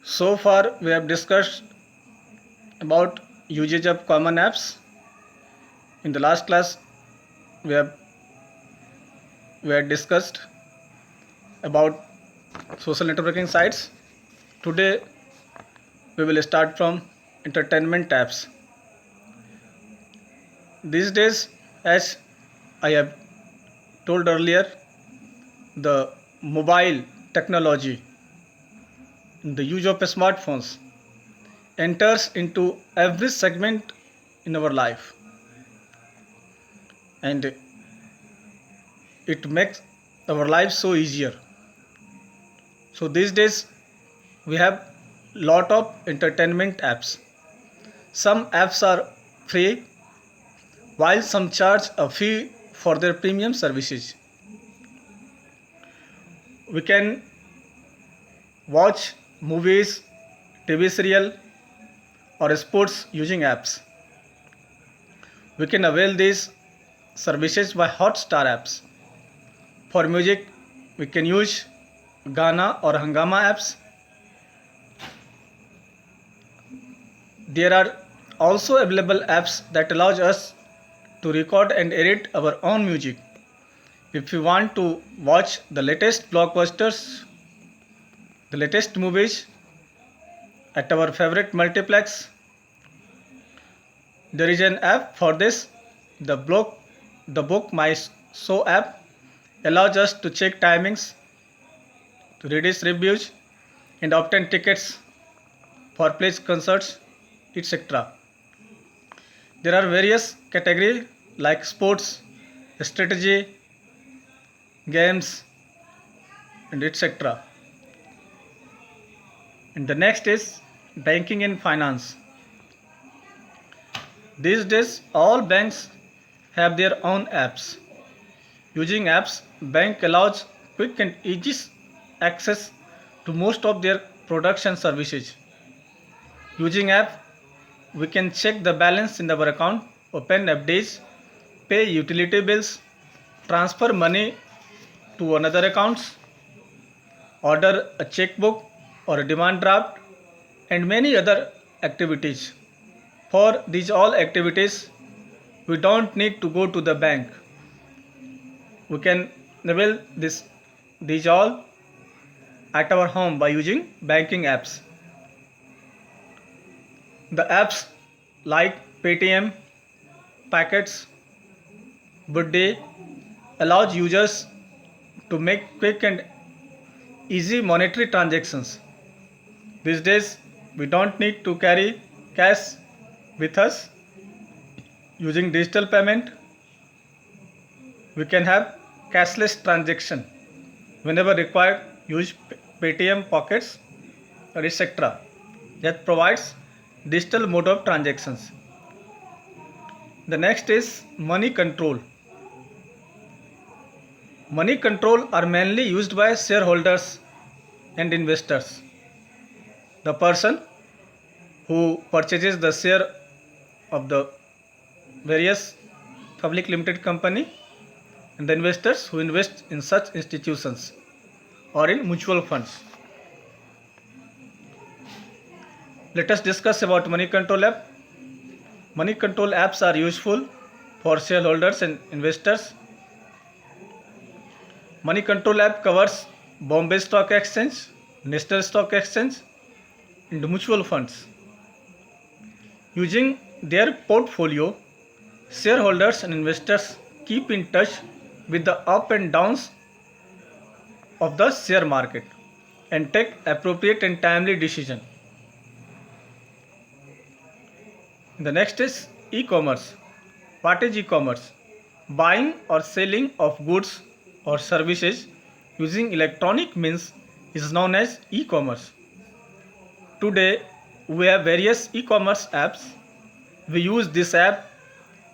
So far, we have discussed about usage of common apps. In the last class, we have we had discussed about social networking sites. Today, we will start from entertainment apps. These days, as I have told earlier, the mobile technology, the use of smartphones enters into every segment in our life, and it makes our life so easier. So these days we have lot of entertainment apps. Some apps are free while some charge a fee for their premium services. We can watch movies, TV serial or sports using apps. We can avail these services by Hotstar apps. For music, we can use Gaana or Hangama apps. There are also available apps that allows us to record and edit our own music. If we want to watch the latest blockbusters, the latest movies at our favorite multiplex, there is an app for this. The Book My Show app allows us to check timings, to read its reviews, and obtain tickets for plays, concerts, etc. There are various categories like sports, strategy, games, and etc. And the next is banking and finance. These days, all banks have their own apps. Using apps, bank allows quick and easy access to most of their products and services. Using app, we can check the balance in our account, open FDs, pay utility bills, transfer money to another accounts, order a checkbook or a demand draft, and many other activities. For these all activities, we don't need to go to the bank. We can avail these all at our home by using banking apps. The apps like Paytm, Packets, Budday allows users to make quick and easy monetary transactions. These days, we don't need to carry cash with us. Using digital payment, we can have cashless transaction. Whenever required, use Paytm, Pockets, or etc. that provides digital mode of transactions. The next is money control. Money control are mainly used by shareholders and investors. The person who purchases the share of the various public limited company and the investors who invest in such institutions or in mutual funds. Let us discuss about money control app. Money control apps are useful for shareholders and investors. Money control app covers Bombay Stock Exchange, National Stock Exchange, and mutual funds. Using their portfolio, shareholders and investors keep in touch with the up and downs of the share market and take appropriate and timely decision. The next is e-commerce. What is e-commerce? Buying or selling of goods or services using electronic means is known as e-commerce. Today, we have various e-commerce apps. We use this app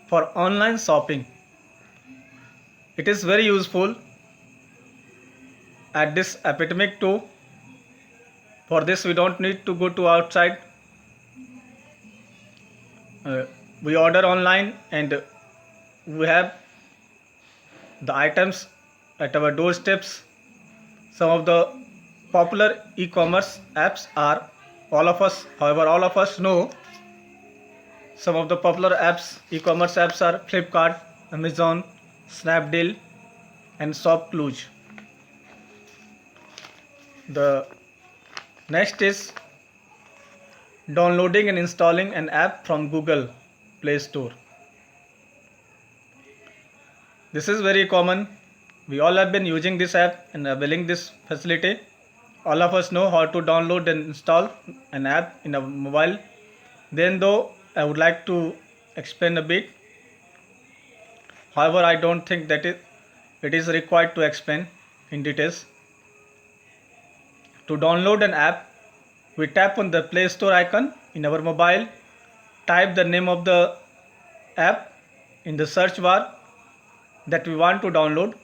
for online shopping. It is very useful at this epidemic too. For this, we don't need to go to outside. We order online and we have the items at our doorsteps. Some of the popular e-commerce apps are all of us know some of the popular apps, e-commerce apps are Flipkart, Amazon, Snapdeal, and Shopkluge. The next is downloading and installing an app from Google Play Store. This is very common. We all have been using this app and availing this facility. All of us know how to download and install an app in a mobile. Then though I would like to explain a bit. However, I don't think that it is required to explain in details. To download an app, we tap on the Play Store icon in our mobile, type the name of the app in the search bar that we want to download.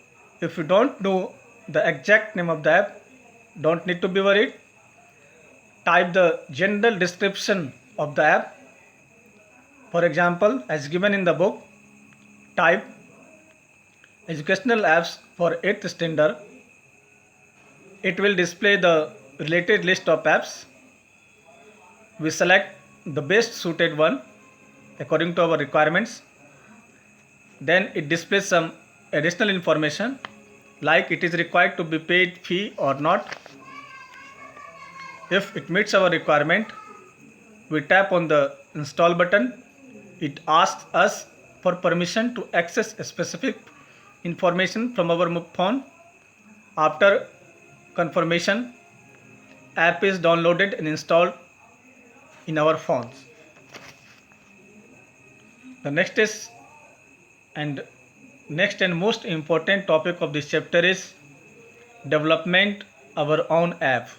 If you don't know the exact name of the app, don't need to be worried. Type the general description of the app. For example, as given in the book, type educational apps for 8th standard. It will display the related list of apps. We select the best suited one according to our requirements. Then it displays some additional information like it is required to be paid fee or not. If it meets our requirement, we tap on the install button. It asks us for permission to access a specific information from our phone. After confirmation, app is downloaded and installed in our phones. The next and most important topic of this chapter is development our own app.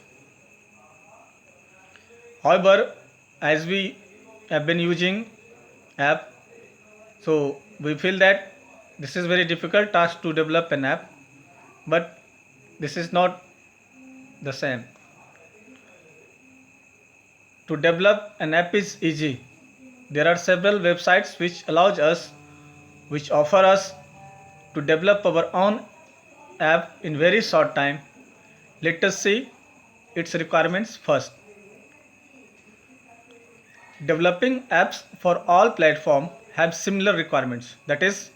However, as we have been using app, so we feel that this is very difficult task to develop an app, but this is not the same. To develop an app is easy. There are several websites which offer us to develop our own app in very short time. Let us see its requirements first. Developing apps for all platforms have similar requirements. That is,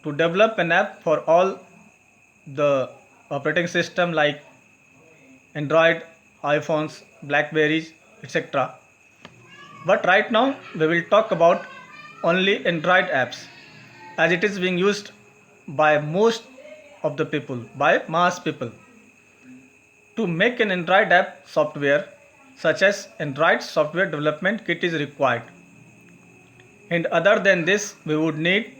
to develop an app for all the operating system like Android, iPhones, Blackberries, etc. But right now we will talk about only Android apps, as it is being used by most of the people, by mass people. To make an Android app, software such as Android Software Development Kit is required. And other than this, we would need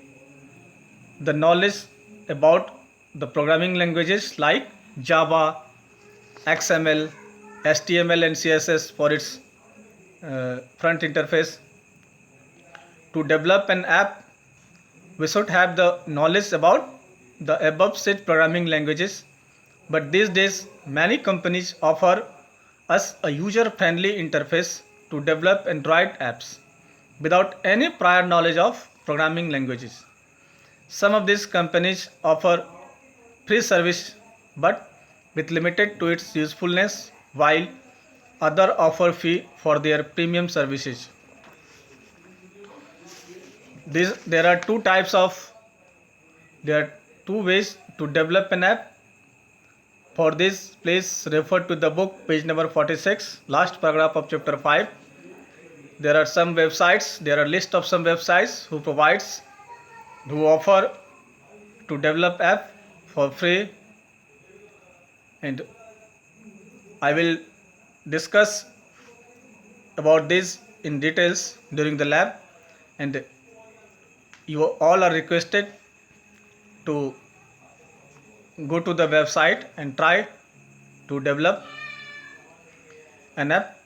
the knowledge about the programming languages like Java, XML, HTML and CSS for its front interface. To develop an app, we should have the knowledge about the above said programming languages, but these days many companies offer us a user-friendly interface to develop Android apps without any prior knowledge of programming languages. Some of these companies offer free service but with limited to its usefulness, while other offer fee for their premium services. There are two ways to develop an app. For this, please refer to the book, page number 46, last paragraph of chapter 5. There are a list of some websites who offer to develop app for free, and I will discuss about this in details during the lab, and you all are requested to go to the website and try to develop an app